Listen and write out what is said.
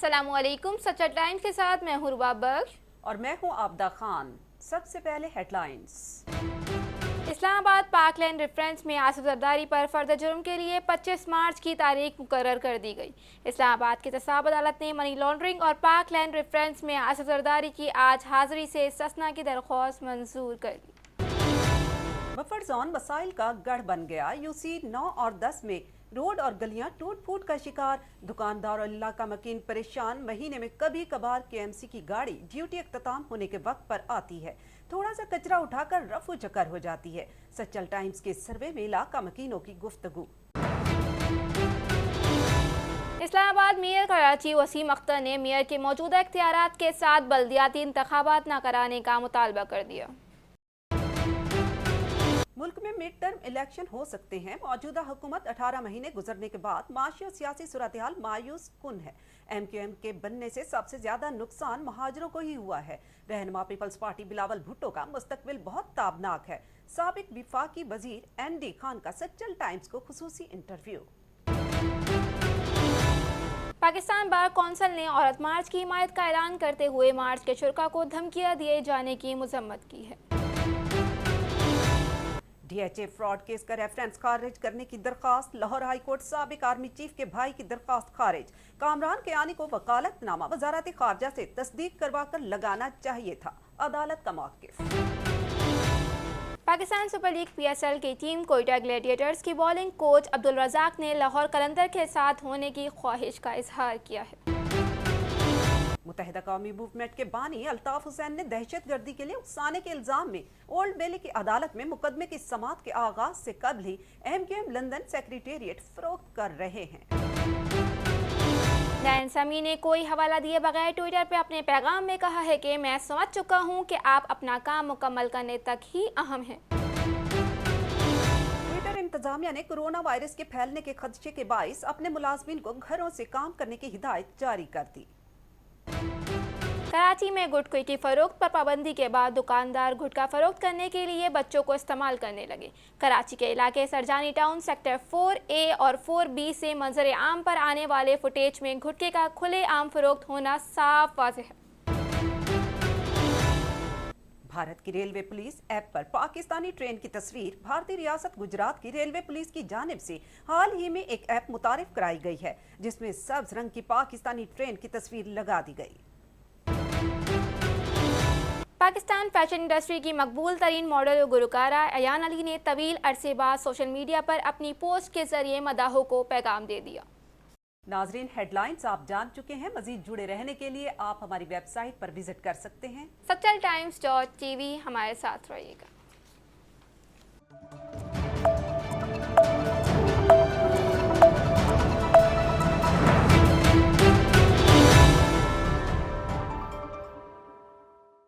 अस्सलाम वालेकुम। सच्चा टाइम्स के साथ मैं हूं रुबा बख्श और मैं हूं आबदा खान। सबसे पहले हेडलाइंस। इस्लामाबाद पार्कलैंड रेफरेंस में आसिफ जरदारी पर फर्द जुर्म के लिए 25 मार्च की तारीख मुकर्रर कर दी गई। इस्लामाबाद की तसाब अदालत ने मनी लॉन्ड्रिंग और पार्कलैंड रेफरेंस में आसिफ जरदारी की आज हाजिरी से इस्तिस्ना की दरख्वास्त मंजूर कर दी। बफर जोन वसाइल का गढ़ बन गया। यूसी 9 और 10 में रोड और गलियां टूट फूट का शिकार। दुकानदार और इलाका मकीन परेशान। महीने में कभी कभार केएमसी की गाड़ी ड्यूटी इख्तिताम होने के वक्त पर आती है, थोड़ा सा कचरा उठाकर रफू चक्कर हो जाती है। सच्चल टाइम्स के सर्वे में इलाका मकीनों की गुफ्तगू। इस्लामाबाद मेयर कराची वसीम अख्तर ने मेयर के मौजूदा इख्तियारात के साथ बल्दियाती इंतखाबात न कराने का मुतालबा कर दिया। मुल्क में मिड टर्म इलेक्शन हो सकते हैं। मौजूदा हुकूमत 18 महीने गुजरने के बाद माशी और सियासी सूरत-ए-हाल मायूस कुन है। MQM के बनने से सबसे ज्यादा नुकसान महाजरों को ही हुआ है। रहनुमा पीपल्स पार्टी बिलावल भुट्टो का मुस्तकबिल बहुत ताबनाक है। साबिक विफाकी वजीर ND खान का सच्चल टाइम्स को खुसूसी इंटरव्यू। पाकिस्तान बार कौंसिल ने औरत मार्च की हिमायत का ऐलान करते हुए मार्च के शुरा को धमकियां दिए जाने की मजम्मत की है। DHA फ्रॉड केस का रेफरेंस खारिज करने की दरखास्त। लाहौर हाई कोर्ट साबिक आर्मी चीफ के भाई की दरखास्त खारिज। कामरान के आने को वकालतनामा वजारत खारजा से तस्दीक करवा कर लगाना चाहिए था, अदालत का मौक़िफ़। पाकिस्तान सुपर लीग PSL की टीम कोयटा ग्लैडिएटर्स की बॉलिंग कोच अब्दुल रज़ाक ने लाहौर कलंदर के साथ होने की ख्वाहिश का इजहार किया है। मुत्तहिदा कौमी मूवमेंट के बानी अल्ताफ हुसैन ने दहशतगर्दी के लिए उकसाने के इल्जाम में ओल्ड बेली की अदालत में मुकदमे की समाअत के आगाज से कबल ही MQM लंदन सेक्रेटेरिएट फरोख्त कर रहे हैं। नैन समी ने कोई हवाला दिए बगैर ट्विटर पे अपने पैगाम में कहा है कि मैं समझ चुका हूं कि आप अपना काम मुकम्मल करने तक ही अहम हैं। ट्विटर इंतजामिया ने कोरोना वायरस के फैलने के खदशे के बाइस अपने मुलाजमीन को घरों से काम करने की हिदायत जारी कर दी। कराची में गुटखे की फरोख्त पर पाबंदी के बाद दुकानदार गुटखा फरोख्त करने के लिए बच्चों को इस्तेमाल करने लगे। कराची के इलाके सरजानी टाउन सेक्टर 4A और 4B से मंजर आम पर आने वाले फुटेज में गुटखे का खुले आम फरोख्त होना साफ वाज़ेह है। भारत की रेलवे पुलिस ऐप पर पाकिस्तानी ट्रेन की तस्वीर। भारतीय रियासत गुजरात की रेलवे पुलिस की जानिब से हाल ही में एक ऐप मुतारिफ कराई गई है, जिसमें सब्ज रंग की पाकिस्तानी ट्रेन की तस्वीर लगा दी गई। पाकिस्तान फैशन इंडस्ट्री की मकबूल तरीन मॉडल और गुलकारा अयान अली ने तवील अरसे बाद सोशल मीडिया पर अपनी पोस्ट के जरिए मदाहों को पैगाम दे दिया। नाजरीन, हेडलाइंस आप जान चुके हैं। मजीद जुड़े रहने के लिए आप हमारी वेबसाइट पर विजिट कर सकते हैं सच्चल टाइम्स.tv। हमारे साथ रहिएगा।